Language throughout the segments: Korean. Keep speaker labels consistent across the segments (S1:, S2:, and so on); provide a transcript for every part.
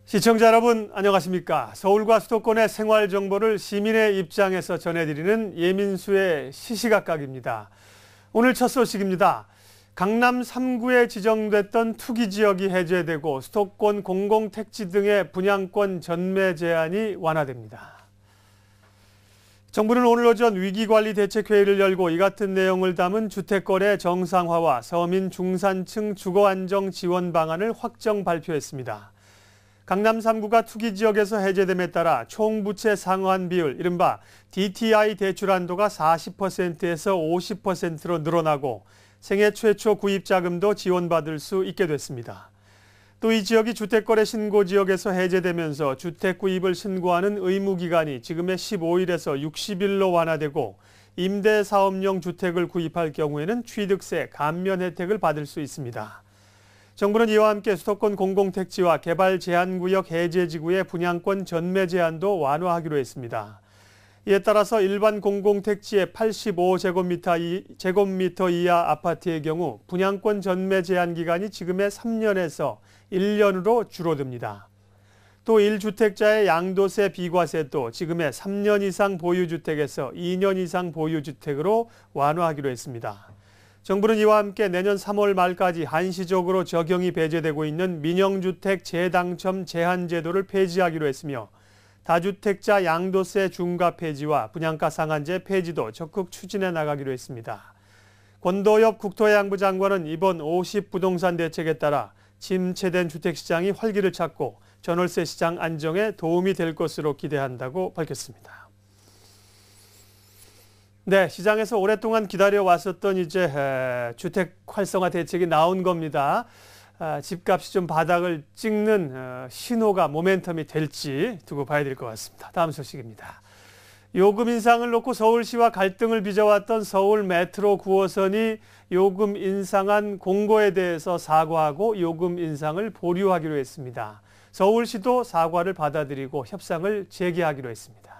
S1: 시청자 여러분 안녕하십니까. 서울과 수도권의 생활 정보를 시민의 입장에서 전해드리는 예민수의 시시각각입니다. 오늘 첫 소식입니다. 강남 3구에 지정됐던 투기 지역이 해제되고 수도권 공공택지 등의 분양권 전매 제한이 완화됩니다. 정부는 오늘 오전 위기관리대책회의를 열고 이 같은 내용을 담은 주택거래 정상화와 서민 중산층 주거안정 지원 방안을 확정 발표했습니다. 강남 3구가 투기 지역에서 해제됨에 따라 총 부채 상환 비율, 이른바 DTI 대출 한도가 40%에서 50%로 늘어나고 생애 최초 구입 자금도 지원받을 수 있게 됐습니다. 또 이 지역이 주택거래 신고 지역에서 해제되면서 주택 구입을 신고하는 의무 기간이 지금의 15일에서 60일로 완화되고 임대사업용 주택을 구입할 경우에는 취득세 감면 혜택을 받을 수 있습니다. 정부는 이와 함께 수도권 공공택지와 개발 제한구역 해제지구의 분양권 전매 제한도 완화하기로 했습니다. 이에 따라서 일반 공공택지의 85제곱미터 이하 아파트의 경우 분양권 전매 제한 기간이 지금의 3년에서 1년으로 줄어듭니다. 또 1주택자의 양도세 비과세도 지금의 3년 이상 보유주택에서 2년 이상 보유주택으로 완화하기로 했습니다. 정부는 이와 함께 내년 3월 말까지 한시적으로 적용이 배제되고 있는 민영주택 재당첨 제한 제도를 폐지하기로 했으며 다주택자 양도세 중과 폐지와 분양가 상한제 폐지도 적극 추진해 나가기로 했습니다. 권도엽 국토해양부 장관은 이번 50부동산 대책에 따라 침체된 주택시장이 활기를 찾고 전월세 시장 안정에 도움이 될 것으로 기대한다고 밝혔습니다. 네, 시장에서 오랫동안 기다려왔었던 이제 주택 활성화 대책이 나온 겁니다. 집값이 좀 바닥을 찍는 신호가 모멘텀이 될지 두고 봐야 될 것 같습니다. 다음 소식입니다. 요금 인상을 놓고 서울시와 갈등을 빚어왔던 서울 메트로 9호선이 요금 인상한 공고에 대해서 사과하고 요금 인상을 보류하기로 했습니다. 서울시도 사과를 받아들이고 협상을 재개하기로 했습니다.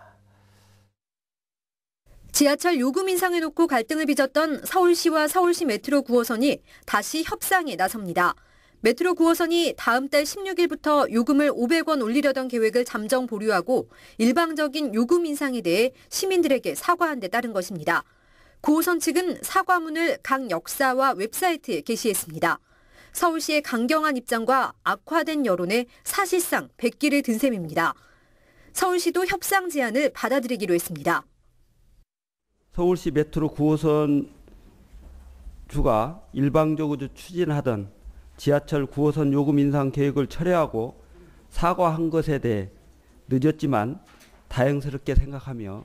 S2: 지하철 요금 인상을 놓고 갈등을 빚었던 서울시와 서울시 메트로 9호선이 다시 협상에 나섭니다. 메트로 9호선이 다음 달 16일부터 요금을 500원 올리려던 계획을 잠정 보류하고 일방적인 요금 인상에 대해 시민들에게 사과한 데 따른 것입니다. 9호선 측은 사과문을 각 역사와 웹사이트에 게시했습니다. 서울시의 강경한 입장과 악화된 여론에 사실상 백기를 든 셈입니다. 서울시도 협상 제안을 받아들이기로 했습니다.
S3: 서울시 메트로 9호선 주가 일방적으로 추진하던 지하철 9호선 요금 인상 계획을 철회하고 사과한 것에 대해 늦었지만 다행스럽게 생각하며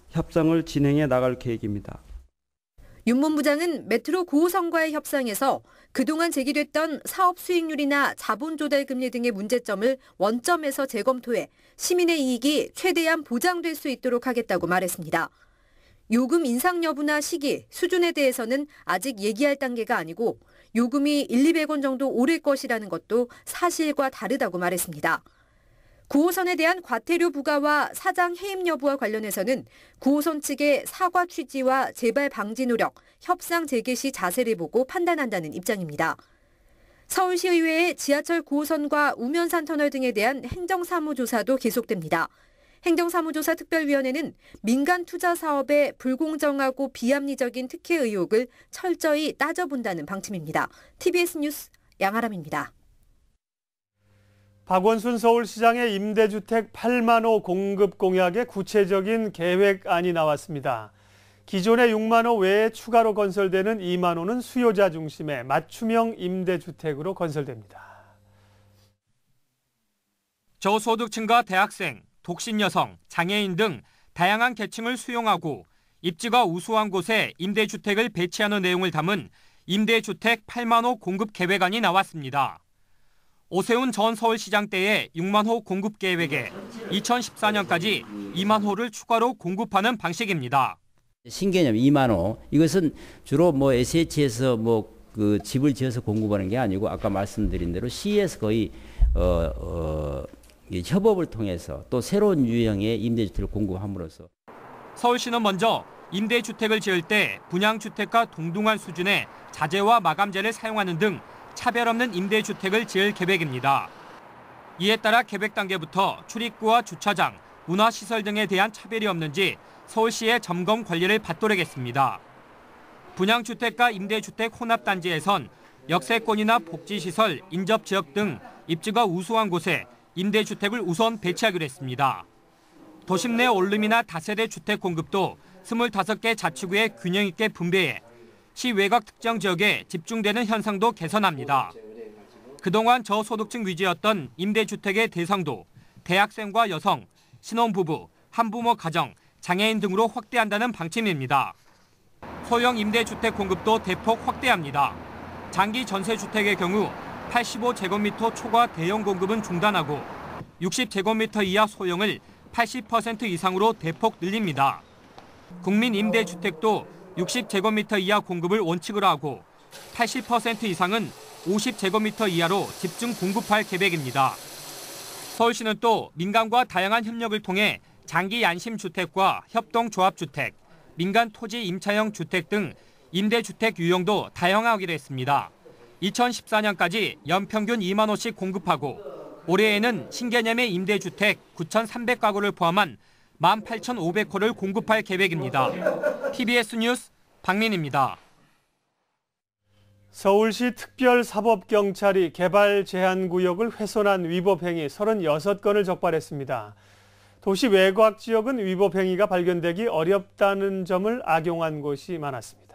S3: 협상을 진행해 나갈 계획입니다.
S2: 윤 본부장은 메트로 9호선과의 협상에서 그동안 제기됐던 사업 수익률이나 자본 조달 금리 등의 문제점을 원점에서 재검토해 시민의 이익이 최대한 보장될 수 있도록 하겠다고 말했습니다. 요금 인상 여부나 시기, 수준에 대해서는 아직 얘기할 단계가 아니고 요금이 1,200원 정도 오를 것이라는 것도 사실과 다르다고 말했습니다. 9호선에 대한 과태료 부과와 사장 해임 여부와 관련해서는 9호선 측의 사과 취지와 재발 방지 노력, 협상 재개 시 자세를 보고 판단한다는 입장입니다. 서울시의회의 지하철 9호선과 우면산 터널 등에 대한 행정사무조사도 계속됩니다. 행정사무조사 특별위원회는 민간 투자 사업의 불공정하고 비합리적인 특혜 의혹을 철저히 따져본다는 방침입니다. TBS 뉴스 양아람입니다.
S1: 박원순 서울시장의 임대주택 8만 호 공급 공약의 구체적인 계획안이 나왔습니다. 기존의 6만 호 외에 추가로 건설되는 2만 호는 수요자 중심의 맞춤형 임대주택으로 건설됩니다.
S4: 저소득층과 대학생, 독신 여성, 장애인 등 다양한 계층을 수용하고 입지가 우수한 곳에 임대주택을 배치하는 내용을 담은 임대주택 8만 호 공급 계획안이 나왔습니다. 오세훈 전 서울시장 때의 6만 호 공급 계획에 2014년까지 2만 호를 추가로 공급하는 방식입니다.
S5: 신개념 2만 호, 이것은 주로 SH에서 그 집을 지어서 공급하는 게 아니고 아까 말씀드린 대로 시에서 거의 협업을 통해서 또 새로운 유형의 임대주택을 공급함으로써
S4: 서울시는 먼저 임대주택을 지을 때 분양주택과 동등한 수준의 자재와 마감재를 사용하는 등 차별 없는 임대주택을 지을 계획입니다. 이에 따라 계획 단계부터 출입구와 주차장, 문화시설 등에 대한 차별이 없는지 서울시의 점검 관리를 받도록했습니다. 분양주택과 임대주택 혼합단지에선 역세권이나 복지시설, 인접지역 등 입지가 우수한 곳에 임대주택을 우선 배치하기로 했습니다. 도심 내 원룸이나 다세대 주택 공급도 25개 자치구에 균형 있게 분배해 시 외곽 특정 지역에 집중되는 현상도 개선합니다. 그동안 저소득층 위주였던 임대주택의 대상도 대학생과 여성, 신혼부부, 한부모 가정, 장애인 등으로 확대한다는 방침입니다. 소형 임대주택 공급도 대폭 확대합니다. 장기 전세주택의 경우 85제곱미터 초과 대형 공급은 중단하고 60제곱미터 이하 소형을 80% 이상으로 대폭 늘립니다. 국민 임대주택도 60제곱미터 이하 공급을 원칙으로 하고 80% 이상은 50제곱미터 이하로 집중 공급할 계획입니다. 서울시는 또 민간과 다양한 협력을 통해 장기 양심주택과 협동조합주택, 민간 토지 임차형 주택 등 임대주택 유형도 다양화하기로 했습니다. 2014년까지 연평균 2만 호씩 공급하고 올해에는 신개념의 임대주택 9,300가구를 포함한 18,500호를 공급할 계획입니다. TBS 뉴스 박민입니다.
S1: 서울시 특별사법경찰이 개발 제한 구역을 훼손한 위법 행위 36건을 적발했습니다. 도시 외곽 지역은 위법 행위가 발견되기 어렵다는 점을 악용한 곳이 많았습니다.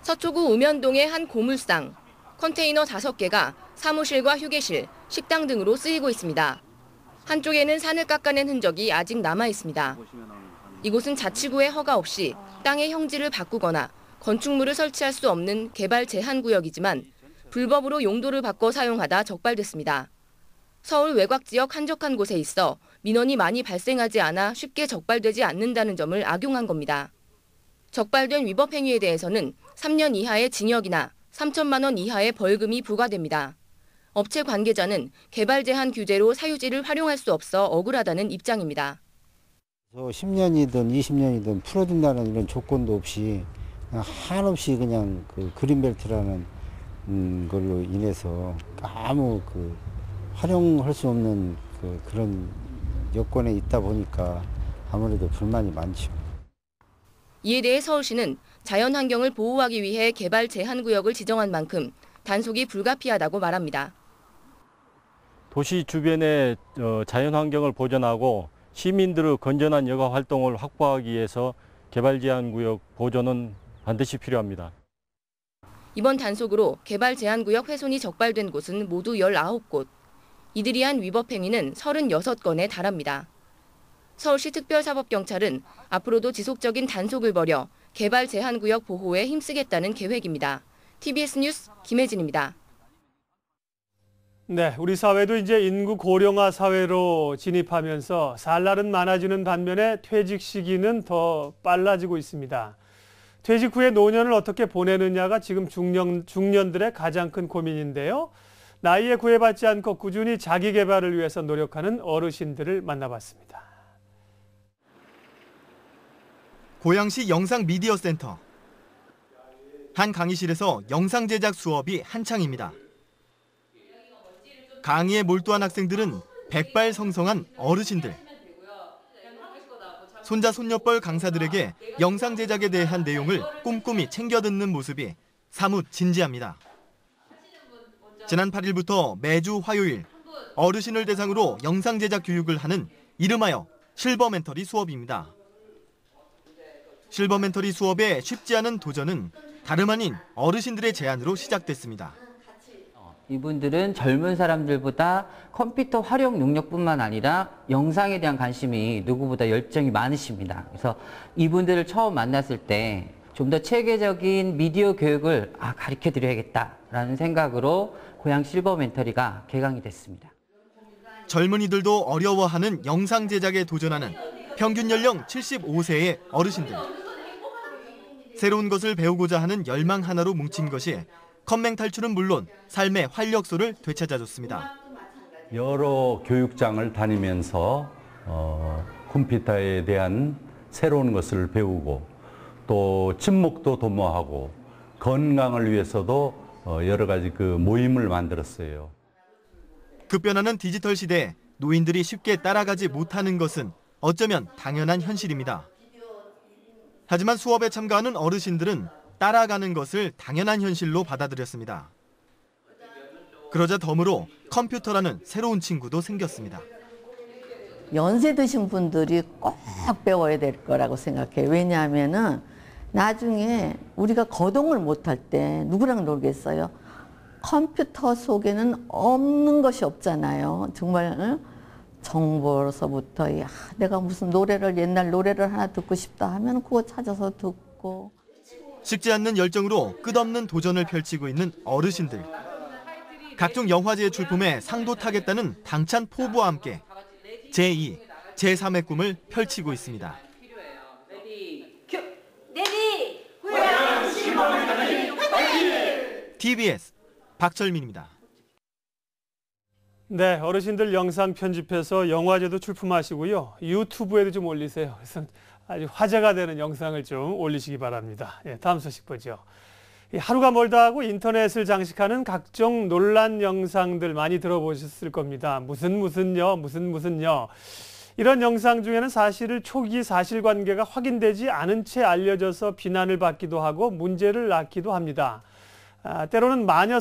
S6: 서초구 음현동의 한 고물상, 컨테이너 5개가 사무실과 휴게실, 식당 등으로 쓰이고 있습니다. 한쪽에는 산을 깎아낸 흔적이 아직 남아 있습니다. 이곳은 자치구의 허가 없이 땅의 형질을 바꾸거나 건축물을 설치할 수 없는 개발 제한 구역이지만 불법으로 용도를 바꿔 사용하다 적발됐습니다. 서울 외곽 지역 한적한 곳에 있어 민원이 많이 발생하지 않아 쉽게 적발되지 않는다는 점을 악용한 겁니다. 적발된 위법 행위에 대해서는 3년 이하의 징역이나 3천만 원 이하의 벌금이 부과됩니다. 업체 관계자는 개발 제한 규제로 사유지를 활용할 수 없어 억울하다는 입장입니다.
S7: 10년이든 20년이든 풀어준다는 이런 조건도 없이 그냥 한없이 그냥 그 그린벨트라는 걸로 인해서 아무 활용할 수 없는 그런 여건에 있다 보니까 아무래도 불만이 많죠.
S6: 이에 대해 서울시는 자연환경을 보호하기 위해 개발 제한구역을 지정한 만큼 단속이 불가피하다고 말합니다.
S8: 도시 주변의 자연환경을 보존하고 시민들의 건전한 여가 활동을 확보하기 위해서 개발 제한구역 보존은 반드시 필요합니다.
S6: 이번 단속으로 개발 제한구역 훼손이 적발된 곳은 모두 19곳. 이들이 한 위법 행위는 36건에 달합니다. 서울시 특별사법경찰은 앞으로도 지속적인 단속을 벌여 개발 제한구역 보호에 힘쓰겠다는 계획입니다. TBS 뉴스 김혜진입니다.
S1: 네, 우리 사회도 이제 인구 고령화 사회로 진입하면서 살 날은 많아지는 반면에 퇴직 시기는 더 빨라지고 있습니다. 퇴직 후에 노년을 어떻게 보내느냐가 지금 중년들의 가장 큰 고민인데요. 나이에 구애받지 않고 꾸준히 자기 개발을 위해서 노력하는 어르신들을 만나봤습니다.
S9: 고양시 영상미디어센터. 한 강의실에서 영상 제작 수업이 한창입니다. 강의에 몰두한 학생들은 백발성성한 어르신들. 손자 손녀뻘 강사들에게 영상 제작에 대한 내용을 꼼꼼히 챙겨 듣는 모습이 사뭇 진지합니다. 지난 8일부터 매주 화요일 어르신을 대상으로 영상 제작 교육을 하는 이름하여 실버멘터리 수업입니다. 실버멘터리 수업의 쉽지 않은 도전은 다름 아닌 어르신들의 제안으로 시작됐습니다.
S10: 이분들은 젊은 사람들보다 컴퓨터 활용 능력뿐만 아니라 영상에 대한 관심이 누구보다 열정이 많으십니다. 그래서 이분들을 처음 만났을 때 좀 더 체계적인 미디어 교육을 가르쳐 드려야겠다라는 생각으로 고양 실버멘터리가 개강이 됐습니다.
S9: 젊은이들도 어려워하는 영상 제작에 도전하는 평균 연령 75세의 어르신들. 새로운 것을 배우고자 하는 열망 하나로 뭉친 것이 컴맹 탈출은 물론 삶의 활력소를 되찾아줬습니다.
S11: 여러 교육장을 다니면서 컴퓨터에 대한 새로운 것을 배우고 또 친목도 도모하고 건강을 위해서도 여러 가지 모임을 만들었어요.
S9: 급변하는 디지털 시대에 노인들이 쉽게 따라가지 못하는 것은 어쩌면 당연한 현실입니다. 하지만 수업에 참가하는 어르신들은 따라가는 것을 당연한 현실로 받아들였습니다. 그러자 덤으로 컴퓨터라는 새로운 친구도 생겼습니다.
S12: 연세 드신 분들이 꼭 배워야 될 거라고 생각해요. 왜냐하면은 나중에 우리가 거동을 못할 때 누구랑 놀겠어요? 컴퓨터 속에는 없는 것이 없잖아요. 정말 정보로서부터 내가 무슨 옛날 노래를 하나 듣고 싶다 하면 그거 찾아서 듣고.
S9: 식지 않는 열정으로 끝없는 도전을 펼치고 있는 어르신들. 각종 영화제 출품에 상도 타겠다는 당찬 포부와 함께 제2, 제3의 꿈을 펼치고 있습니다. TBS 박철민입니다.
S1: 네, 어르신들 영상 편집해서 영화제도 출품하시고요. 유튜브에도 좀 올리세요. 그래서 아주 화제가 되는 영상을 좀 올리시기 바랍니다. 예, 다음 소식 보죠. 하루가 멀다 하고 인터넷을 장식하는 각종 논란 영상들 많이 들어보셨을 겁니다. 무슨요. 이런 영상 중에는 사실을 초기 사실관계가 확인되지 않은 채 알려져서 비난을 받기도 하고 문제를 낳기도 합니다. 때로는 마녀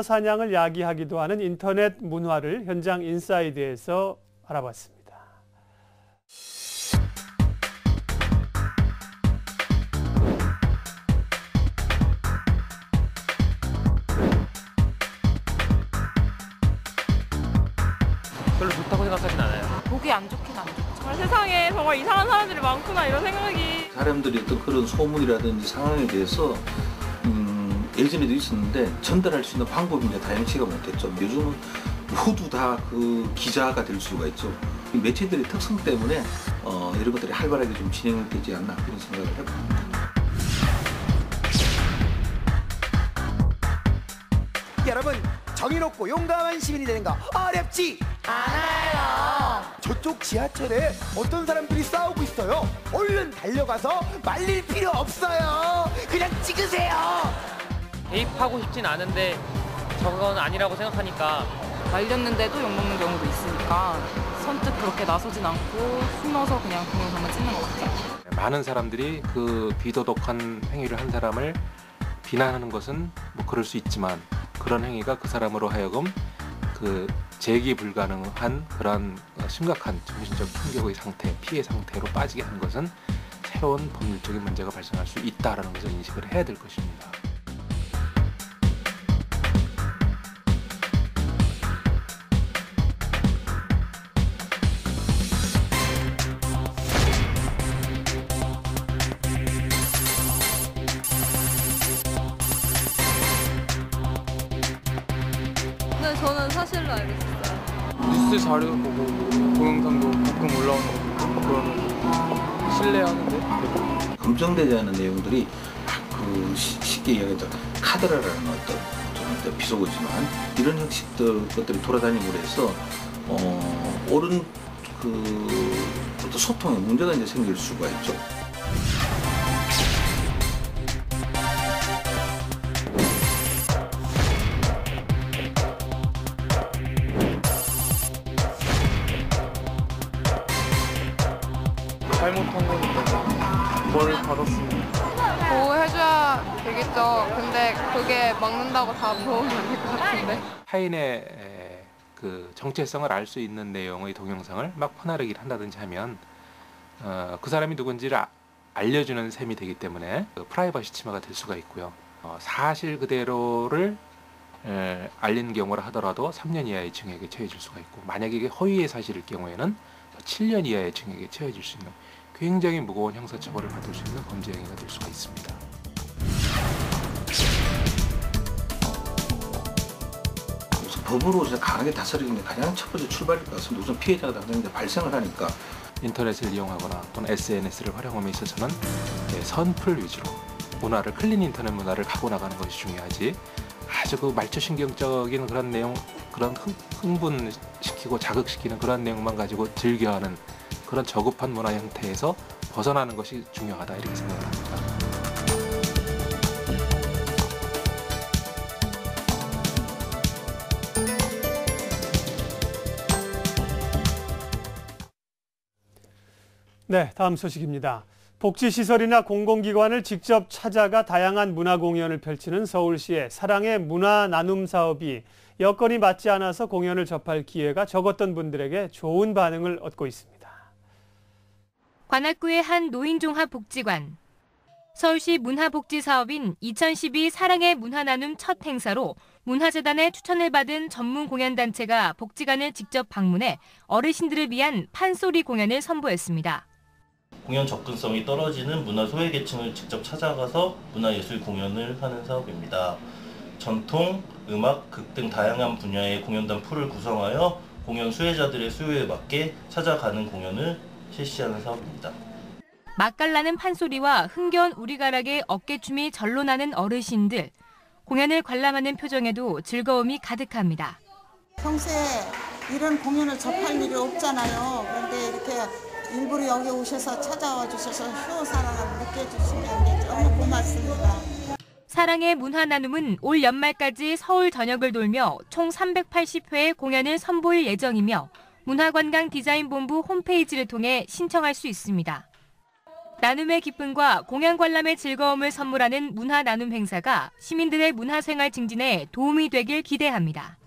S1: 사냥을 야기하기도 하는 인터넷 문화를 현장 인사이드에서 알아봤습니다.
S13: 별로 좋다고 생각하진 않아요.
S14: 보기 안 좋긴 안 좋죠. 정말 세상에 정말 이상한 사람들이 많구나 이런 생각이.
S15: 사람들이 어떤 그런 소문이라든지 상황에 대해서 예전에도 있었는데 전달할 수 있는 방법이 이제 다양치가 못했죠. 요즘은 모두 다 그 기자가 될 수가 있죠. 이 매체들의 특성 때문에 이런 것들이 활발하게 좀 진행되지 않나 그런 생각을 해봅니다.
S16: 여러분, 정의롭고 용감한 시민이 되는 거 어렵지 않아요. 저쪽 지하철에 어떤 사람들이 싸우고 있어요. 얼른 달려가서 말릴 필요 없어요. 그냥 찍으세요.
S13: 개입하고 싶진 않은데 저건 아니라고 생각하니까
S14: 말렸는데도 욕먹는 경우도 있으니까 선뜻 그렇게 나서진 않고 숨어서 그냥 동영상만 찍는 것 같아요.
S17: 많은 사람들이 그 비도덕한 행위를 한 사람을 비난하는 것은 뭐 그럴 수 있지만 그런 행위가 그 사람으로 하여금 그 재기 불가능한 그런 심각한 정신적 충격의 상태, 피해 상태로 빠지게 하는 것은 새로운 법률적인 문제가 발생할 수 있다라는 것을 인식을 해야 될 것입니다.
S14: 저는 사실로 알고 있었어요.
S18: 뉴스 자료 보고 동영상도 가끔 올라오는 거 그러면 신뢰하는데
S15: 검증되지 않은 내용들이 그 쉽게 이야기해서 카드라라는 어떤 비속어지만 이런 형식들 것들이 돌아다님으로 해서 옳은 그 어떤 소통에 문제가 이제 생길 수가 있죠.
S18: 잘못한 거니까 벌을 받았으면
S14: 보호해줘야 되겠죠. 근데 그게 막는다고 다 보호는 안 될 것 같은데.
S17: 타인의 그 정체성을 알 수 있는 내용의 동영상을 막 퍼나르기를 한다든지 하면 그 사람이 누군지를 알려주는 셈이 되기 때문에 프라이버시 침해가 될 수가 있고요. 사실 그대로를 알린 경우라 하더라도 3년 이하의 징역에 처해질 수가 있고 만약에 이게 허위의 사실일 경우에는 7년 이하의 징역에 처해질 수 있는 굉장히 무거운 형사처벌을 받을 수 있는 범죄 행위가 될 수가 있습니다.
S15: 우선 법으로 강하게 다스리는 게 가장 첫 번째 출발일 것 같습니다. 우선 피해자가 당장 발생을 하니까
S17: 인터넷을 이용하거나 또는 SNS를 활용함에 있어서는 선풀 위주로 문화를 클린 인터넷 문화를 갖고 나가는 것이 중요하지 아주 그 말초신경적인 그런 내용 그런 흥분시키고 자극시키는 그런 내용만 가지고 즐겨하는 그런 저급한 문화 형태에서 벗어나는 것이 중요하다 이렇게 생각을 합니다.
S1: 네, 다음 소식입니다. 복지시설이나 공공기관을 직접 찾아가 다양한 문화공연을 펼치는 서울시의 사랑의 문화 나눔 사업이 여건이 맞지 않아서 공연을 접할 기회가 적었던 분들에게 좋은 반응을 얻고 있습니다.
S19: 관악구의 한 노인종합복지관. 서울시 문화복지사업인 2012 사랑의 문화나눔 첫 행사로 문화재단의 추천을 받은 전문 공연단체가 복지관을 직접 방문해 어르신들을 위한 판소리 공연을 선보였습니다.
S20: 공연 접근성이 떨어지는 문화 소외계층을 직접 찾아가서 문화예술 공연을 하는 사업입니다. 전통, 음악, 극 등 다양한 분야의 공연단 풀을 구성하여 공연 수혜자들의 수요에 맞게 찾아가는 공연을 실시하는 사업입니다.
S19: 맛깔나는 판소리와 흥겨운 우리가락의 어깨춤이 절로 나는 어르신들. 공연을 관람하는 표정에도 즐거움이 가득합니다.
S21: 평소에 이런 공연을 접할 일이 없잖아요. 그런데 이렇게 일부러 여기 오셔서 찾아와 주셔서 효사랑을 느껴주시면 너무 고맙습니다.
S19: 사랑의 문화나눔은 올 연말까지 서울 전역을 돌며 총 380회의 공연을 선보일 예정이며 문화관광디자인본부 홈페이지를 통해 신청할 수 있습니다. 나눔의 기쁨과 공연 관람의 즐거움을 선물하는 문화나눔 행사가 시민들의 문화생활 증진에 도움이 되길 기대합니다.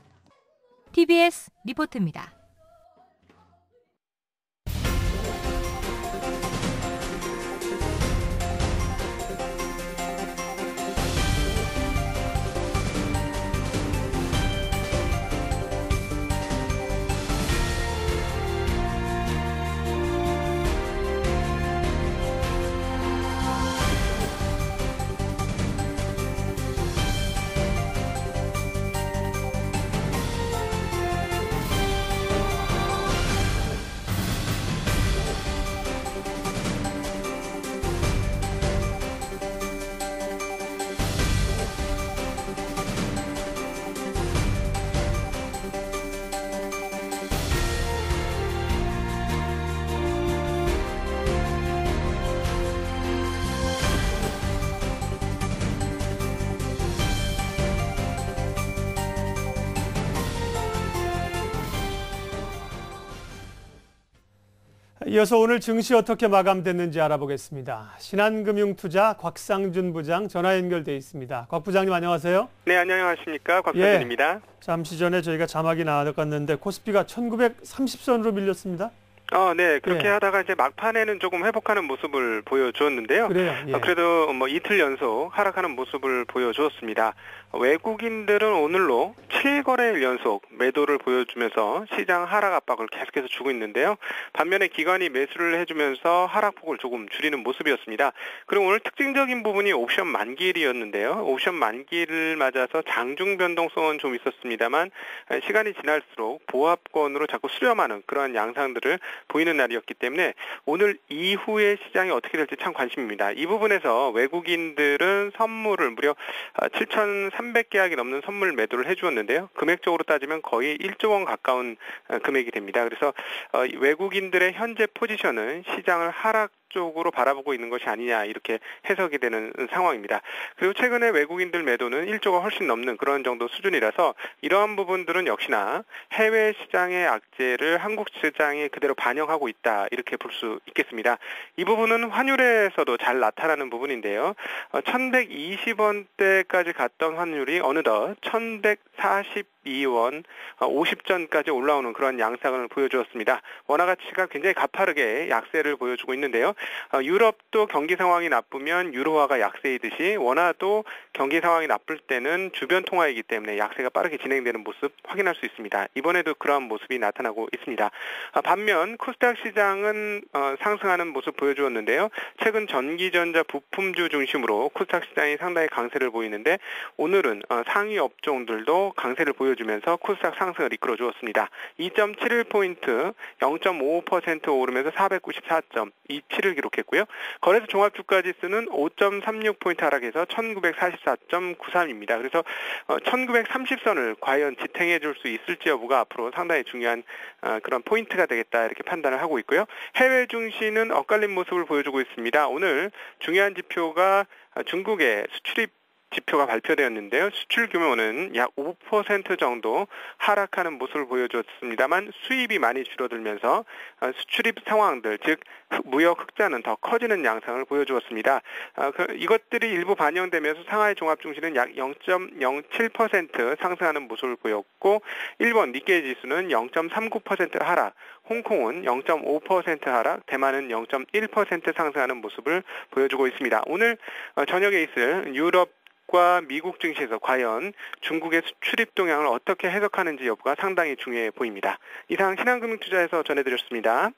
S19: TBS 리포트입니다.
S1: 이어서 오늘 증시 어떻게 마감됐는지 알아보겠습니다. 신한금융투자 곽상준 부장 전화 연결돼 있습니다. 곽 부장님 안녕하세요.
S22: 네, 안녕하십니까. 곽상준입니다.
S1: 예, 잠시 전에 저희가 자막이 나갔는데 코스피가 1930선으로 밀렸습니다.
S22: 네. 그렇게 하다가 이제 막판에는 조금 회복하는 모습을 보여주었는데요.
S1: 그래요. 예.
S22: 그래도 이틀 연속 하락하는 모습을 보여주었습니다. 외국인들은 오늘로 7거래일 연속 매도를 보여주면서 시장 하락 압박을 계속해서 주고 있는데요. 반면에 기관이 매수를 해주면서 하락폭을 조금 줄이는 모습이었습니다. 그리고 오늘 특징적인 부분이 옵션 만기일이었는데요. 옵션 만기를 맞아서 장중 변동성은 좀 있었습니다만 시간이 지날수록 보합권으로 자꾸 수렴하는 그러한 양상들을 보이는 날이었기 때문에 오늘 이후의 시장이 어떻게 될지 참 관심입니다. 이 부분에서 외국인들은 선물을 무려 7,300계약이 넘는 선물 매도를 해주었는데요. 금액적으로 따지면 거의 1조 원 가까운 금액이 됩니다. 그래서 외국인들의 현재 포지션은 시장을 하락 쪽으로 바라보고 있는 것이 아니냐 이렇게 해석이 되는 상황입니다. 그리고 최근에 외국인들 매도는 1조가 훨씬 넘는 그런 정도 수준이라서 이러한 부분들은 역시나 해외 시장의 악재를 한국 시장에 그대로 반영하고 있다 이렇게 볼 수 있겠습니다. 이 부분은 환율에서도 잘 나타나는 부분인데요. 1120원대까지 갔던 환율이 어느덧 1142원 50전까지 올라오는 그런 양상을 보여주었습니다. 원화 가치가 굉장히 가파르게 약세를 보여주고 있는데요. 유럽도 경기 상황이 나쁘면 유로화가 약세이듯이 원화도 경기 상황이 나쁠 때는 주변 통화이기 때문에 약세가 빠르게 진행되는 모습 확인할 수 있습니다. 이번에도 그러한 모습이 나타나고 있습니다. 반면 코스닥 시장은 상승하는 모습 보여주었는데요. 최근 전기전자 부품주 중심으로 코스닥 시장이 상당히 강세를 보이는데 오늘은 상위 업종들도 강세를 보여주면서 코스닥 상승을 이끌어 주었습니다. 2.71포인트 0.55% 오르면서 494.27을 기록했고요. 거래소 종합주가지수는 5.36포인트 하락해서 1944.93입니다. 그래서 1930선을 과연 지탱해 줄 수 있을지 여부가 앞으로 상당히 중요한 그런 포인트가 되겠다 이렇게 판단을 하고 있고요. 해외 증시는 엇갈린 모습을 보여주고 있습니다. 오늘 중요한 지표가 중국의 수출입 지표가 발표되었는데요. 수출 규모는 약 5% 정도 하락하는 모습을 보여줬습니다만 수입이 많이 줄어들면서 수출입 상황들, 즉 무역 흑자는 더 커지는 양상을 보여주었습니다. 이것들이 일부 반영되면서 상하이 종합증시는 약 0.07% 상승하는 모습을 보였고 일본 니케이 지수는 0.39% 하락, 홍콩은 0.5% 하락, 대만은 0.1% 상승하는 모습을 보여주고 있습니다. 오늘 저녁에 있을 유럽과 미국 증시에서 과연 중국의 수출입 동향을 어떻게 해석하는지 여부가 상당히 중요해 보입니다. 이상 신한금융투자에서 전해드렸습니다.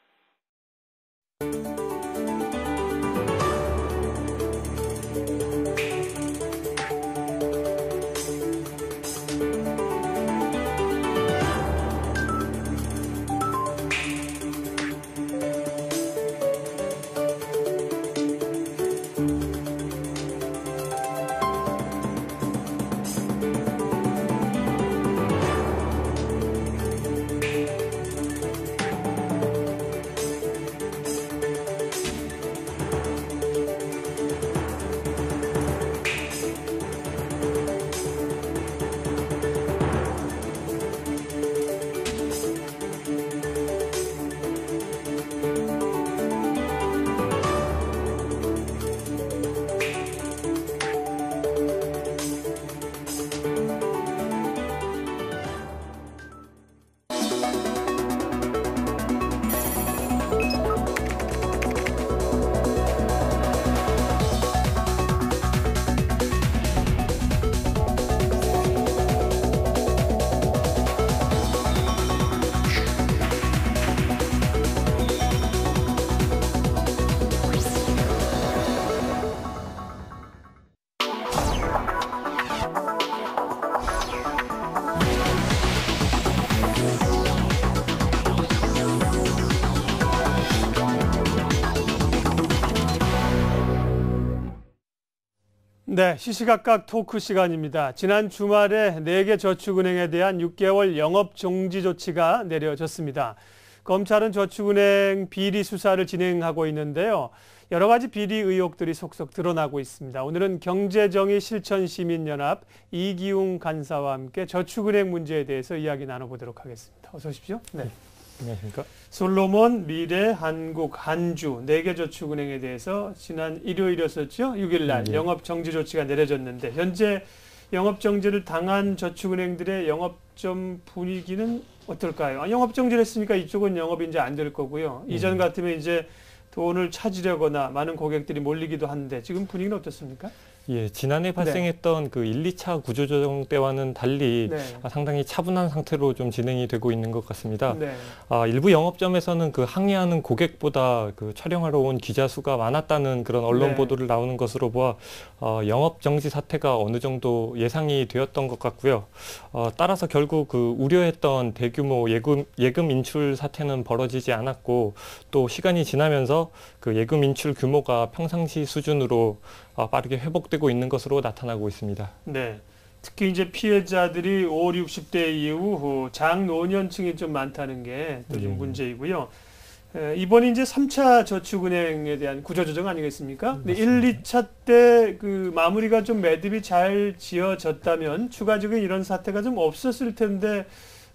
S22: 네, 시시각각 토크 시간입니다. 지난 주말에 4개 저축은행에 대한 6개월 영업 정지 조치가 내려졌습니다. 검찰은 저축은행 비리 수사를 진행하고 있는데요. 여러 가지 비리 의혹들이 속속 드러나고 있습니다. 오늘은 경제정의실천시민연합 이기웅 간사와 함께 저축은행 문제에 대해서 이야기 나눠보도록 하겠습니다. 어서 오십시오. 네.
S8: 안녕하십니까.
S22: 솔로몬, 미래, 한국, 한주 4개 저축은행에 대해서 지난 일요일이었었죠. 6일 날
S8: 네.
S22: 영업 정지 조치가 내려졌는데 현재 영업 정지를 당한 저축은행들의 영업점 분위기는 어떨까요? 영업 정지를 했으니까 이쪽은 영업이 이제 안 될 거고요. 이전 같으면 이제 돈을 찾으려거나 많은 고객들이 몰리기도 하는데 지금 분위기는 어떻습니까?
S8: 예, 지난해 발생했던 그 1, 2차 구조조정 때와는 달리 상당히 차분한 상태로 좀 진행이 되고 있는 것 같습니다. 일부 영업점에서는 그 항의하는 고객보다 그 촬영하러 온 기자 수가 많았다는 그런 언론 보도를 나오는 것으로 보아 영업 정지 사태가 어느 정도 예상이 되었던 것 같고요. 따라서 결국 그 우려했던 대규모 예금 인출 사태는 벌어지지 않았고 또 시간이 지나면서 그 예금 인출 규모가 평상시 수준으로 빠르게 회복되고 있는 것으로 나타나고 있습니다.
S22: 네. 특히 이제 피해자들이 5, 60대 이후 장노년층이 좀 많다는 게 또 좀 문제이고요. 이번이 이제 3차 저축은행에 대한 구조조정 아니겠습니까? 근데 1, 2차 때 그 마무리가 좀 매듭이 잘 지어졌다면 추가적인 이런 사태가 좀 없었을 텐데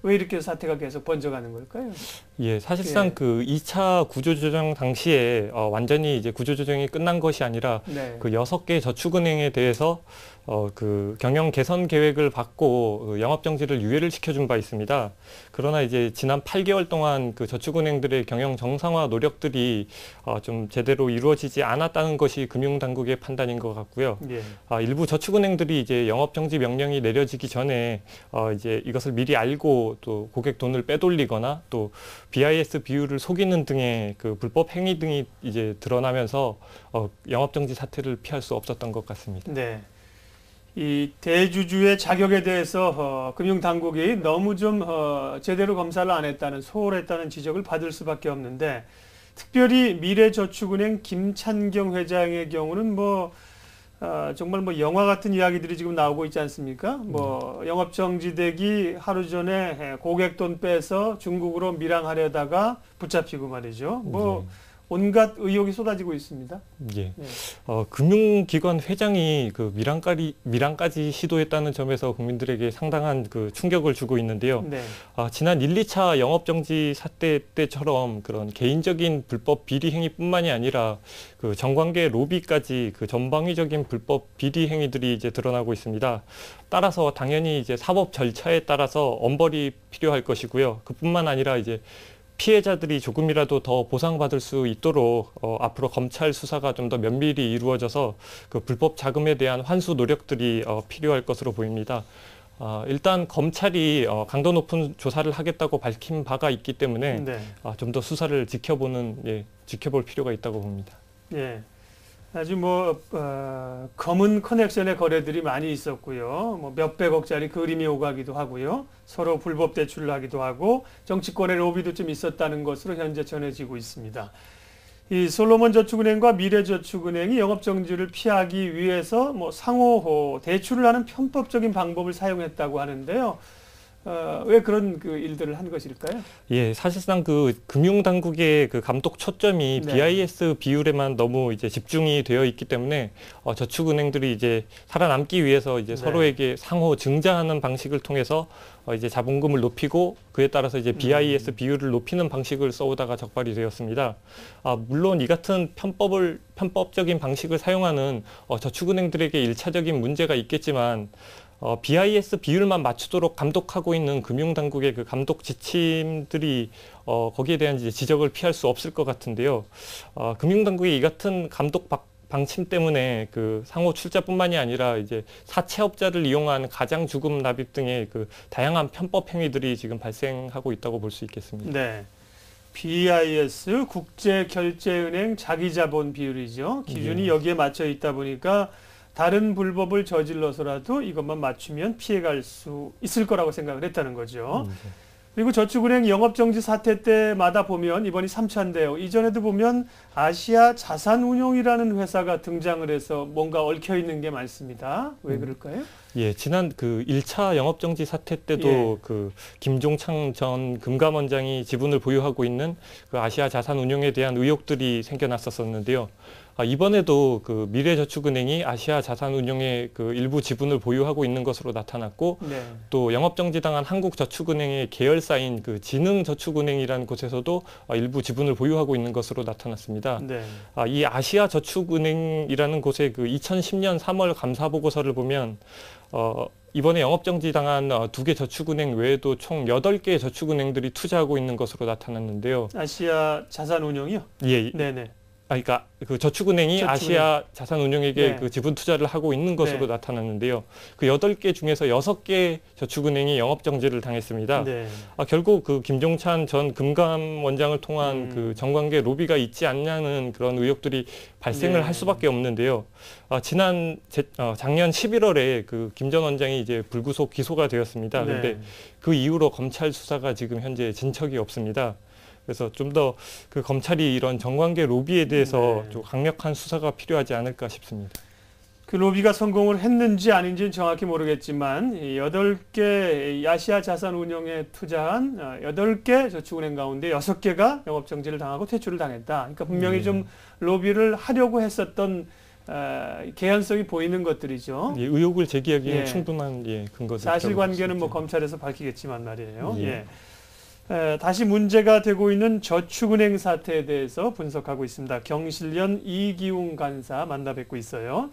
S22: 왜 이렇게 사태가 계속 번져가는 걸까요?
S8: 예, 사실상 그 2차 구조조정 당시에 완전히 이제 구조조정이 끝난 것이 아니라 그 6개 저축은행에 대해서 그 경영 개선 계획을 받고 영업정지를 유예를 시켜준 바 있습니다. 그러나 이제 지난 8개월 동안 그 저축은행들의 경영 정상화 노력들이 좀 제대로 이루어지지 않았다는 것이 금융당국의 판단인 것 같고요. 일부 저축은행들이 이제 영업정지 명령이 내려지기 전에 이제 이것을 미리 알고 또 고객 돈을 빼돌리거나 또 BIS 비율을 속이는 등의 그 불법 행위 등이 이제 드러나면서 영업정지 사태를 피할 수 없었던 것 같습니다.
S22: 네. 이 대주주의 자격에 대해서 금융당국이 너무 좀 제대로 검사를 안 했다는, 소홀했다는 지적을 받을 수밖에 없는데 특별히 미래저축은행 김찬경 회장의 경우는 정말 영화 같은 이야기들이 지금 나오고 있지 않습니까? 영업 정지되기 하루 전에 고객 돈 빼서 중국으로 밀항하려다가 붙잡히고 말이죠.
S1: 온갖 의혹이 쏟아지고 있습니다.
S8: 예. 금융기관 회장이 그 밀항까지 시도했다는 점에서 국민들에게 상당한 그 충격을 주고 있는데요.
S1: 네.
S8: 지난 1, 2차 영업정지 사태 때처럼 그런 개인적인 불법 비리 행위뿐만이 아니라 그 정관계 로비까지 그 전방위적인 불법 비리 행위들이 이제 드러나고 있습니다. 따라서 당연히 이제 사법 절차에 따라서 엄벌이 필요할 것이고요. 그뿐만 아니라 이제 피해자들이 조금이라도 더 보상받을 수 있도록 앞으로 검찰 수사가 좀 더 면밀히 이루어져서 그 불법 자금에 대한 환수 노력들이 필요할 것으로 보입니다. 일단 검찰이 강도 높은 조사를 하겠다고 밝힌 바가 있기 때문에
S1: 네.
S8: 좀 더 수사를 지켜볼 필요가 있다고 봅니다.
S1: 예. 아주 검은 커넥션의 거래들이 많이 있었고요. 몇백억짜리 그림이 오가기도 하고요. 서로 불법 대출을 하기도 하고 정치권의 로비도 좀 있었다는 것으로 현재 전해지고 있습니다. 이 솔로몬저축은행과 미래저축은행이 영업정지를 피하기 위해서 상호 대출을 하는 편법적인 방법을 사용했다고 하는데요. 왜 그런 그 일들을 한 것일까요?
S8: 예, 사실상 그 금융당국의 그 감독 초점이
S1: 네.
S8: BIS 비율에만 너무 이제 집중이 되어 있기 때문에 저축은행들이 이제 살아남기 위해서 이제
S1: 네.
S8: 서로에게 상호 증자하는 방식을 통해서 이제 자본금을 높이고 그에 따라서 이제 BIS 비율을 높이는 방식을 써오다가 적발이 되었습니다. 물론 이 같은 편법적인 방식을 사용하는 저축은행들에게 일차적인 문제가 있겠지만 BIS 비율만 맞추도록 감독하고 있는 금융당국의 그 감독 지침들이 거기에 대한 이제 지적을 피할 수 없을 것 같은데요. 금융당국이 이 같은 감독 방침 때문에 그 상호 출자뿐만이 아니라 이제 사채업자를 이용한 가장주금 납입 등의 그 다양한 편법 행위들이 지금 발생하고 있다고 볼 수 있겠습니다.
S1: 네. BIS 국제결제은행 자기자본 비율이죠. 기준이 여기에 맞춰 있다 보니까 다른 불법을 저질러서라도 이것만 맞추면 피해갈 수 있을 거라고 생각을 했다는 거죠. 그리고 저축은행 영업정지 사태 때마다 보면 이번이 3차인데요. 이전에도 보면 아시아 자산운용이라는 회사가 등장을 해서 뭔가 얽혀있는 게 많습니다. 왜 그럴까요?
S8: 예, 지난 그 1차 영업정지 사태 때도 그 김종창 전 금감원장이 지분을 보유하고 있는 그 아시아 자산운용에 대한 의혹들이 생겨났었는데요. 이번에도 그 미래저축은행이 아시아 자산운용의 그 일부 지분을 보유하고 있는 것으로 나타났고 또 영업정지당한 한국저축은행의 계열사인 그 진흥저축은행이라는 곳에서도 일부 지분을 보유하고 있는 것으로 나타났습니다. 이 아시아저축은행이라는 곳의 그 2010년 3월 감사보고서를 보면 이번에 영업정지당한 2개 저축은행 외에도 총 8개의 저축은행들이 투자하고 있는 것으로 나타났는데요.
S1: 아시아 자산운용이요?
S8: 예.
S1: 네네.
S8: 그러니까 그 저축은행이 아시아 자산운용에게 그 지분 투자를 하고 있는 것으로 나타났는데요. 그 8개 중에서 6개 저축은행이 영업정지를 당했습니다. 결국 그 김종찬 전 금감원장을 통한 그 정관계 로비가 있지 않냐는 그런 의혹들이 발생을 할 수밖에 없는데요. 작년 11월에 그 김 전 원장이 이제 불구속 기소가 되었습니다. 그런데 그 이후로 검찰 수사가 지금 현재 진척이 없습니다. 그래서 좀 더 그 검찰이 이런 정관계 로비에 대해서 좀 강력한 수사가 필요하지 않을까 싶습니다.
S1: 그 로비가 성공을 했는지 아닌지는 정확히 모르겠지만 8개 아시아 자산운용에 투자한 8개 저축은행 가운데 6개가 영업정지를 당하고 퇴출을 당했다. 그러니까 분명히 좀 로비를 하려고 했었던 개연성이 보이는 것들이죠.
S8: 예, 의혹을 제기하기에는 충분한 근거죠.
S1: 사실관계는 검찰에서 밝히겠지만 말이에요. 다시 문제가 되고 있는 저축은행 사태에 대해서 분석하고 있습니다. 경실련 이기웅 간사 만나 뵙고 있어요.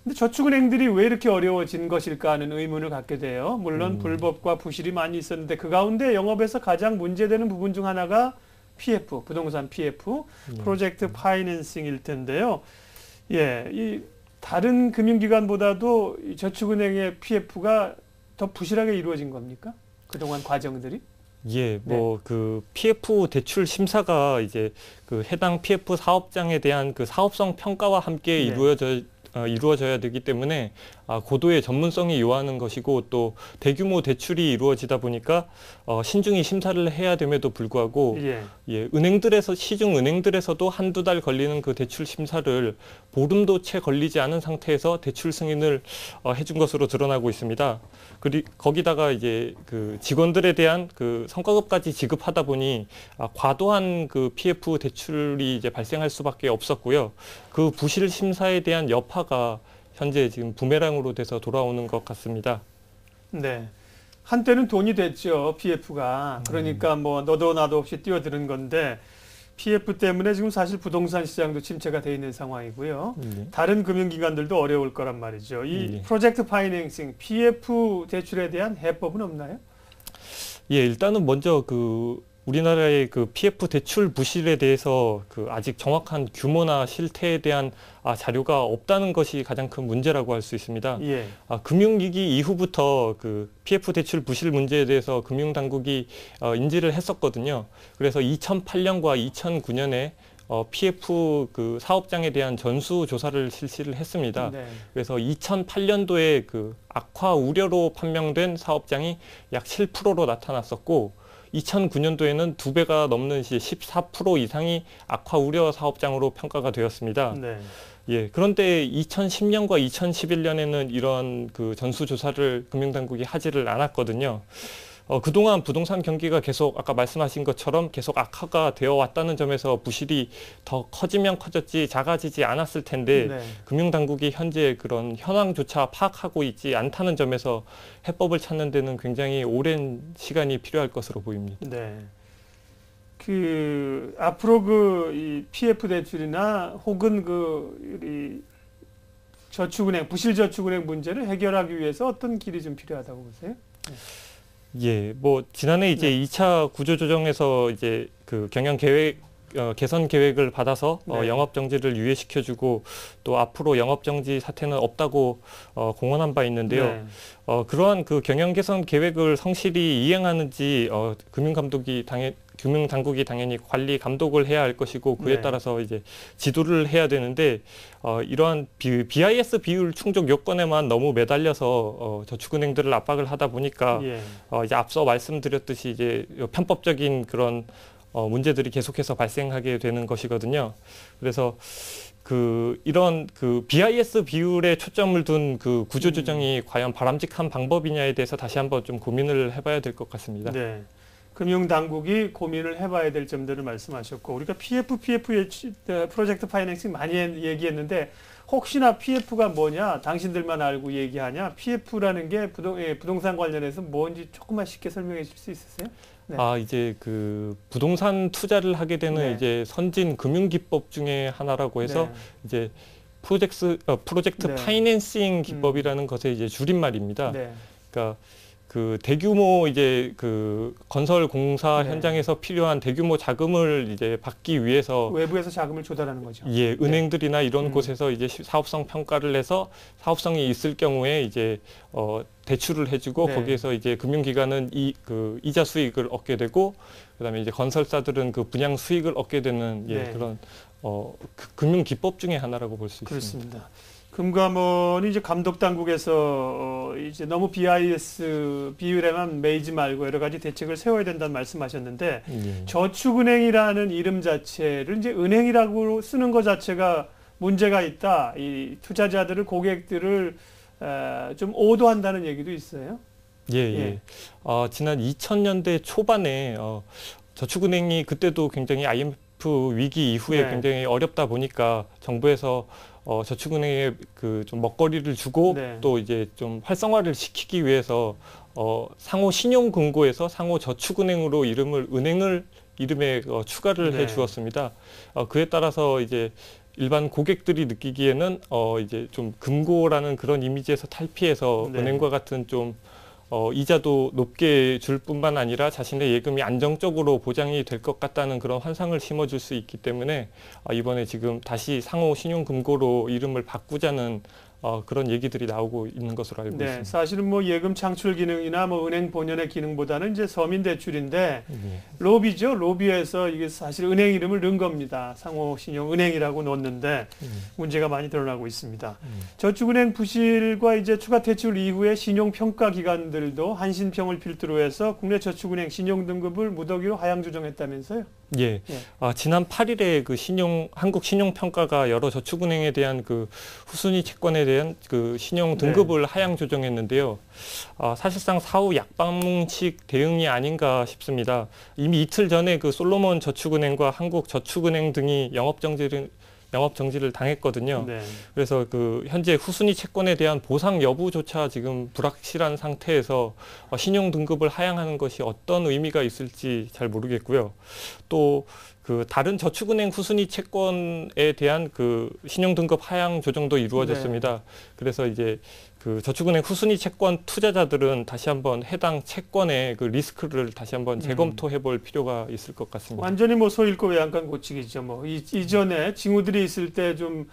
S1: 근데 저축은행들이 왜 이렇게 어려워진 것일까 하는 의문을 갖게 돼요. 물론 불법과 부실이 많이 있었는데 그 가운데 영업에서 가장 문제되는 부분 중 하나가 PF, 부동산 PF, 프로젝트 파이낸싱일 텐데요. 이 다른 금융기관보다도 이 저축은행의 PF가 더 부실하게 이루어진 겁니까? 그동안 과정들이?
S8: 그 PF 대출 심사가 이제 그 해당 PF 사업장에 대한 그 사업성 평가와 함께 이루어져야 되기 때문에 고도의 전문성이 요하는 것이고 또 대규모 대출이 이루어지다 보니까 신중히 심사를 해야 됨에도 불구하고 은행들에서 시중 은행들에서도 한두 달 걸리는 그 대출 심사를 보름도 채 걸리지 않은 상태에서 대출 승인을 해준 것으로 드러나고 있습니다. 거기다가 이제 그 직원들에 대한 그 성과급까지 지급하다 보니 과도한 그 PF 대출이 이제 발생할 수밖에 없었고요. 그 부실 심사에 대한 여파가 현재 지금 부메랑으로 돼서 돌아오는 것 같습니다.
S1: 네. 한때는 돈이 됐죠, PF가. 그러니까 뭐 너도 나도 없이 뛰어드는 건데 PF 때문에 지금 사실 부동산 시장도 침체가 돼 있는 상황이고요. 다른 금융기관들도 어려울 거란 말이죠. 이 프로젝트 파이낸싱, PF 대출에 대한 해법은 없나요?
S8: 예, 일단은 먼저 우리나라의 그 PF 대출 부실에 대해서 아직 정확한 규모나 실태에 대한 자료가 없다는 것이 가장 큰 문제라고 할 수 있습니다. 금융위기 이후부터 그 PF 대출 부실 문제에 대해서 금융당국이 인지를 했었거든요. 그래서 2008년과 2009년에 PF 그 사업장에 대한 전수조사를 실시를 했습니다. 그래서 2008년도에 그 악화 우려로 판명된 사업장이 약 7%로 나타났었고 2009년도에는 2배가 넘는 14% 이상이 악화 우려 사업장으로 평가가 되었습니다. 예, 그런데 2010년과 2011년에는 이런 그 전수조사를 금융당국이 하지를 않았거든요. 그동안 부동산 경기가 계속 아까 말씀하신 것처럼 계속 악화가 되어 왔다는 점에서 부실이 더 커지면 커졌지 작아지지 않았을 텐데 금융당국이 현재 그런 현황조차 파악하고 있지 않다는 점에서 해법을 찾는 데는 굉장히 오랜 시간이 필요할 것으로 보입니다.
S1: 네. 앞으로 이 PF 대출이나 혹은 이 저축은행, 부실저축은행 문제를 해결하기 위해서 어떤 길이 좀 필요하다고 보세요? 네.
S8: 예, 뭐 지난해 이제 2차 구조조정에서 이제 그 경영 계획 개선 계획을 받아서 영업 정지를 유예시켜주고 또 앞으로 영업 정지 사태는 없다고 공언한 바 있는데요. 그러한 그 경영 개선 계획을 성실히 이행하는지 금융당국이 당연히 관리 감독을 해야 할 것이고 그에 따라서 이제 지도를 해야 되는데 이러한 BIS 비율 충족 요건에만 너무 매달려서 저축은행들을 압박을 하다 보니까 이제 앞서 말씀드렸듯이 이제 편법적인 그런 문제들이 계속해서 발생하게 되는 것이거든요. 그래서 이런 BIS 비율에 초점을 둔 그 구조조정이 과연 바람직한 방법이냐에 대해서 다시 한번 좀 고민을 해봐야 될 것 같습니다.
S1: 네. 금융당국이 고민을 해봐야 될 점들을 말씀하셨고 우리가 PF 프로젝트 파이낸싱 많이 얘기했는데 혹시나 PF가 뭐냐 당신들만 알고 얘기하냐 PF라는 게 부동산 관련해서 뭔지 조금만 쉽게 설명해 주실 수 있으세요? 네.
S8: 이제 부동산 투자를 하게 되는 이제 선진 금융 기법 중에 하나라고 해서 이제 프로젝트 파이낸싱 기법이라는 것의 이제 줄임말입니다. 그러니까 대규모 이제 건설 공사 현장에서 필요한 대규모 자금을 이제 받기 위해서
S1: 외부에서 자금을 조달하는 거죠.
S8: 예, 은행들이나 이런 곳에서 이제 사업성 평가를 해서 사업성이 있을 경우에 이제 대출을 해주고 거기에서 이제 금융기관은 이자 수익을 얻게 되고 그다음에 이제 건설사들은 분양 수익을 얻게 되는 그런 금융 기법 중에 하나라고 볼 수 있습니다.
S1: 그렇습니다. 금감원이 이제 감독당국에서 이제 너무 BIS 비율에만 매이지 말고 여러 가지 대책을 세워야 된다는 말씀하셨는데 저축은행이라는 이름 자체를 이제 은행이라고 쓰는 것 자체가 문제가 있다. 이 투자자들을 고객들을 좀 오도한다는 얘기도 있어요.
S8: 예. 지난 2000년대 초반에 저축은행이 그때도 굉장히 IMF 위기 이후에 굉장히 어렵다 보니까 정부에서 저축은행에 좀 먹거리를 주고 또 이제 좀 활성화를 시키기 위해서 상호 신용금고에서 상호 저축은행으로 이름에 추가를 해 주었습니다. 그에 따라서 이제 일반 고객들이 느끼기에는 이제 좀 금고라는 그런 이미지에서 탈피해서 은행과 같은 좀 이자도 높게 줄 뿐만 아니라 자신의 예금이 안정적으로 보장이 될 것 같다는 그런 환상을 심어줄 수 있기 때문에 이번에 지금 다시 상호 신용금고로 이름을 바꾸자는 그런 얘기들이 나오고 있는 것으로 알고 있습니다.
S1: 사실은 뭐 예금 창출 기능이나 뭐 은행 본연의 기능보다는 이제 서민 대출인데 로비죠. 로비에서 이게 사실 은행 이름을 넣은 겁니다. 상호신용은행이라고 넣었는데 문제가 많이 드러나고 있습니다. 저축은행 부실과 이제 추가 대출 이후에 신용평가 기관들도 한신평을 필두로 해서 국내 저축은행 신용등급을 무더기로 하향 조정했다면서요?
S8: 예. 지난 8일에 그 한국 신용평가가 여러 저축은행에 대한 그 후순위 채권에 대한 그 신용 등급을 하향 조정했는데요. 사실상 사후 약방식 대응이 아닌가 싶습니다. 이미 이틀 전에 그 솔로몬 저축은행과 한국 저축은행 등이 영업 정지를 당했거든요. 그래서 그 현재 후순위 채권에 대한 보상 여부조차 지금 불확실한 상태에서 신용 등급을 하향하는 것이 어떤 의미가 있을지 잘 모르겠고요. 또 그 다른 저축은행 후순위 채권에 대한 그 신용 등급 하향 조정도 이루어졌습니다. 그래서 이제 그 저축은행 후순위 채권 투자자들은 다시 한번 해당 채권의 그 리스크를 다시 한번 재검토해 볼 필요가 있을 것 같습니다.
S1: 완전히 뭐 소 잃고 외양간 고치기죠. 뭐 이전에 징후들이 있을 때 좀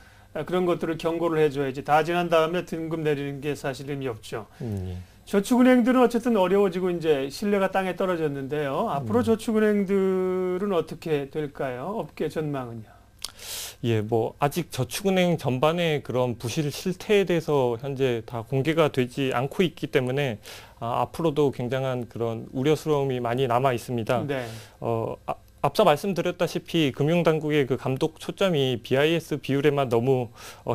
S1: 그런 것들을 경고를 해줘야지. 다 지난 다음에 등급 내리는 게 사실 의미 없죠. 저축은행들은 어쨌든 어려워지고 이제 신뢰가 땅에 떨어졌는데요. 앞으로 저축은행들은 어떻게 될까요? 업계 전망은요?
S8: 예, 뭐 아직 저축은행 전반의 그런 부실 실태에 대해서 현재 다 공개가 되지 않고 있기 때문에 앞으로도 굉장한 그런 우려스러움이 많이 남아 있습니다. 앞서 말씀드렸다시피 금융당국의 그 감독 초점이 BIS 비율에만 너무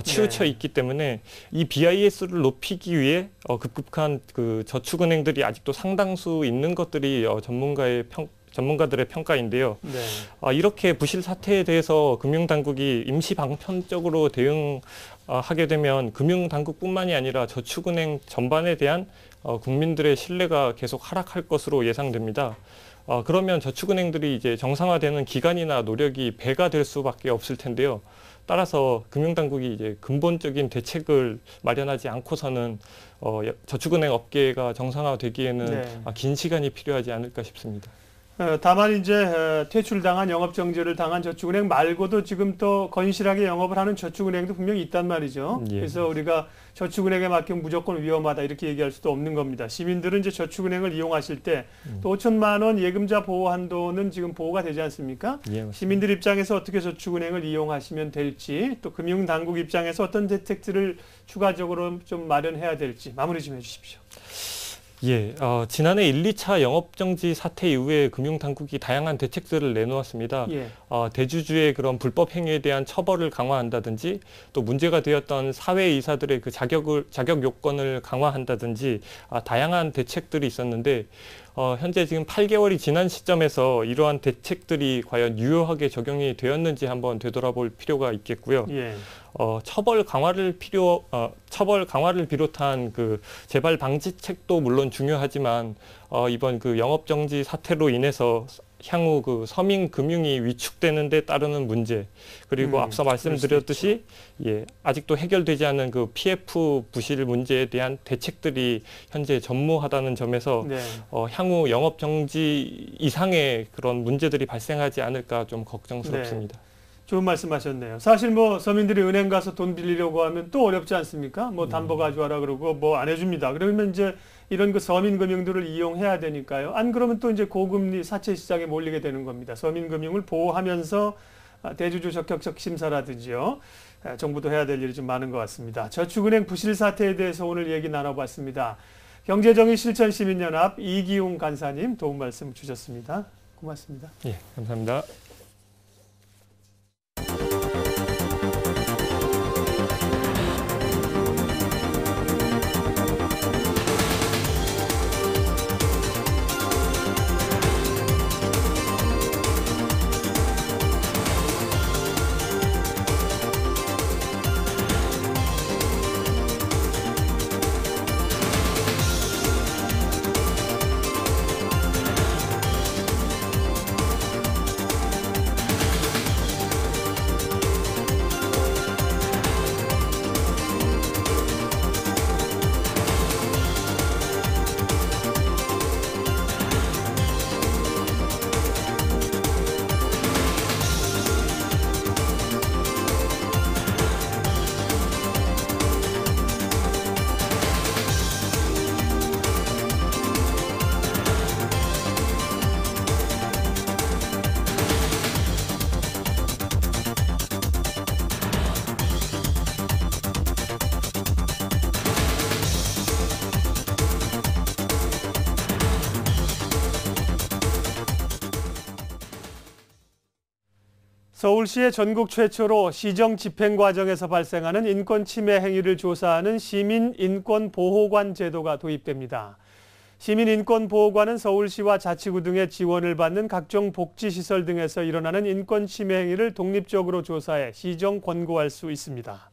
S8: 치우쳐 있기 때문에 이 BIS를 높이기 위해 급급한 그 저축은행들이 아직도 상당수 있는 것들이 전문가들의 평가인데요. 이렇게 부실 사태에 대해서 금융당국이 임시 방편적으로 대응하게 되면 금융당국뿐만이 아니라 저축은행 전반에 대한 국민들의 신뢰가 계속 하락할 것으로 예상됩니다. 그러면 저축은행들이 이제 정상화되는 기간이나 노력이 배가 될 수밖에 없을 텐데요. 따라서 금융당국이 이제 근본적인 대책을 마련하지 않고서는 저축은행 업계가 정상화되기에는 긴 시간이 필요하지 않을까 싶습니다.
S1: 다만 이제 퇴출당한 영업정지를 당한 저축은행 말고도 지금 또 건실하게 영업을 하는 저축은행도 분명히 있단 말이죠. 그래서 우리가 저축은행에 맡기면 무조건 위험하다 이렇게 얘기할 수도 없는 겁니다. 시민들은 이제 저축은행을 이용하실 때 또 5천만 원 예금자 보호 한도는 지금 보호가 되지 않습니까? 시민들 입장에서 어떻게 저축은행을 이용하시면 될지 또 금융당국 입장에서 어떤 대책들을 추가적으로 좀 마련해야 될지 마무리 좀 해주십시오.
S8: 예, 지난해 1, 2차 영업정지 사태 이후에 금융당국이 다양한 대책들을 내놓았습니다. 대주주의 그런 불법 행위에 대한 처벌을 강화한다든지 또 문제가 되었던 사회이사들의 그 자격 요건을 강화한다든지 다양한 대책들이 있었는데 현재 지금 8개월이 지난 시점에서 이러한 대책들이 과연 유효하게 적용이 되었는지 한번 되돌아볼 필요가 있겠고요. 처벌 강화를 비롯한 그 재발 방지책도 물론 중요하지만 이번 그 영업정지 사태로 인해서 향후 그 서민 금융이 위축되는 데 따르는 문제 그리고 앞서 말씀드렸듯이 아직도 해결되지 않은 그 PF 부실 문제에 대한 대책들이 현재 전무하다는 점에서 향후 영업정지 이상의 그런 문제들이 발생하지 않을까 좀 걱정스럽습니다.
S1: 좋은 말씀하셨네요. 사실 뭐 서민들이 은행 가서 돈 빌리려고 하면 또 어렵지 않습니까? 뭐 담보 가져와라 그러고 뭐 안 해줍니다. 그러면 이제 이런 그 서민 금융들을 이용해야 되니까요. 안 그러면 또 이제 고금리 사채 시장에 몰리게 되는 겁니다. 서민 금융을 보호하면서 대주주 적격적 심사라든지요. 정부도 해야 될 일이 좀 많은 것 같습니다. 저축은행 부실 사태에 대해서 오늘 얘기 나눠봤습니다. 경제정의실천시민연합 이기웅 간사님 도움 말씀 주셨습니다. 고맙습니다.
S8: 예, 감사합니다.
S1: 서울시의 전국 최초로 시정 집행 과정에서 발생하는 인권 침해 행위를 조사하는 시민인권보호관 제도가 도입됩니다. 시민인권보호관은 서울시와 자치구 등의 지원을 받는 각종 복지시설 등에서 일어나는 인권 침해 행위를 독립적으로 조사해 시정 권고할 수 있습니다.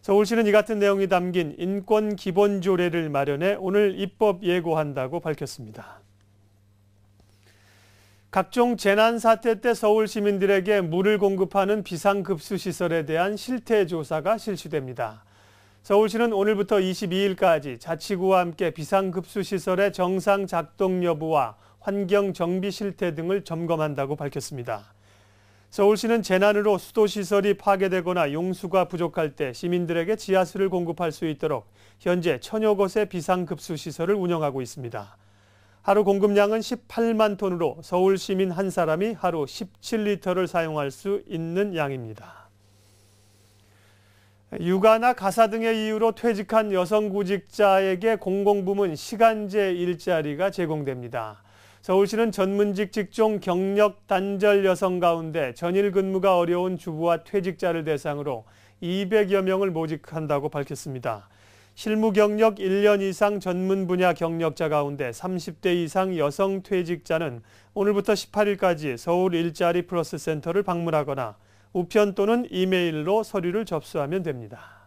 S1: 서울시는 이 같은 내용이 담긴 인권 기본 조례를 마련해 오늘 입법 예고한다고 밝혔습니다. 각종 재난 사태 때 서울 시민들에게 물을 공급하는 비상급수시설에 대한 실태조사가 실시됩니다. 서울시는 오늘부터 22일까지 자치구와 함께 비상급수시설의 정상 작동 여부와 환경 정비 실태 등을 점검한다고 밝혔습니다. 서울시는 재난으로 수도시설이 파괴되거나 용수가 부족할 때 시민들에게 지하수를 공급할 수 있도록 현재 1000여 곳의 비상급수시설을 운영하고 있습니다. 하루 공급량은 18만 톤으로 서울 시민 한 사람이 하루 17리터를 사용할 수 있는 양입니다. 육아나 가사 등의 이유로 퇴직한 여성 구직자에게 공공부문 시간제 일자리가 제공됩니다. 서울시는 전문직 직종 경력 단절 여성 가운데 전일 근무가 어려운 주부와 퇴직자를 대상으로 200여 명을 모집한다고 밝혔습니다. 실무 경력 1년 이상 전문 분야 경력자 가운데 30대 이상 여성 퇴직자는 오늘부터 18일까지 서울 일자리 플러스 센터를 방문하거나 우편 또는 이메일로 서류를 접수하면 됩니다.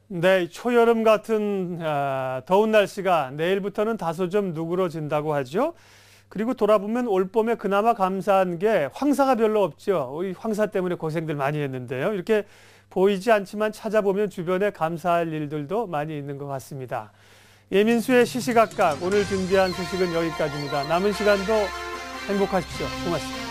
S1: 네, 초여름 같은 더운 날씨가 내일부터는 다소 좀 누그러진다고 하죠. 그리고 돌아보면 올봄에 그나마 감사한 게 황사가 별로 없죠. 우리 황사 때문에 고생들 많이 했는데요. 이렇게 보이지 않지만 찾아보면 주변에 감사할 일들도 많이 있는 것 같습니다. 예민수의 시시각각 오늘 준비한 소식은 여기까지입니다. 남은 시간도 행복하십시오. 고맙습니다.